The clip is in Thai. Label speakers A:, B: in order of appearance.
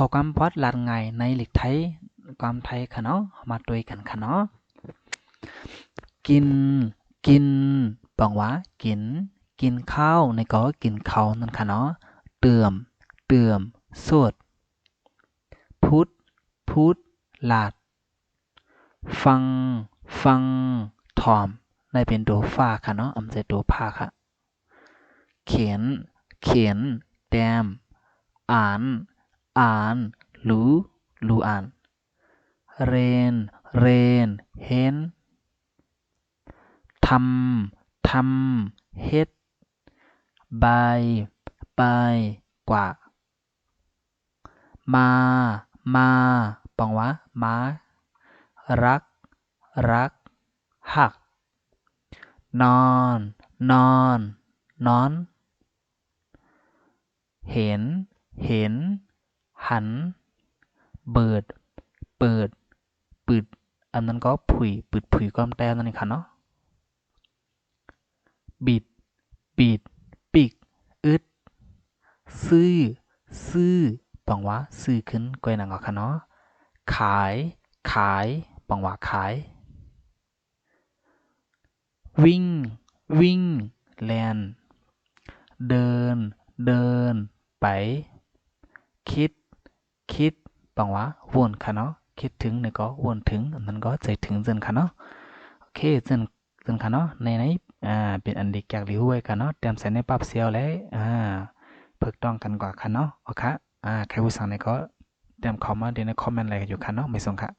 A: พอความพอดลาดไงในหลีกไทยความไทยค่ะเนาะมาด้วยกันค่ะเนาะกินกินบอกว่ากินกินข้าวในก็กินข้าวนั่นค่ะเนาะเติมเติมสวดพุทธพุทธลาดฟังฟังถอมได้เป็นตัวฟ้าค่ะเนาะอำใจตัวผ้าค่ะเขียนเขียนแต้มอ่านอ่านรู้รู้อ่านเรนเรนเห็นทำทำเฮ็ดบายบายกว่ามามาปองวะมารักรักหักนอนนอนนอนเห็นเห็นหันเบิดเปิดปืดอันนั้นก็ผุยปืดผุยความแต้นั่นเองค่ะเนาะบิดบิดปิกอึดซื้อซื้อปองว่าซื้อขึ้นก้อยหนังเอาค่ะเนาะขายขายปองว่าขายวิ่งวิ่งแลนเดินเดินไปคิดคิดปองว่าวนค่ะเนาะคิดถึงเนี่ยก็วนถึงอันนั้นก็ใจถึงเจนค่ะเนาะโอเคเจนค่ะเนาะในเป็นอันเด็กอยากรู้ไว้ค่ะเนาะเตรียมใส่ในปรับเสียวแล้วเพิกต้องกันกว่าค่ะเนาะโอเคใครผู้สั่งเนี่ยก็เตรียมคอมมาเดี๋ยวในคอมเมนต์อะไรกันอยู่ค่ะเนาะไม่ส่งค่ะ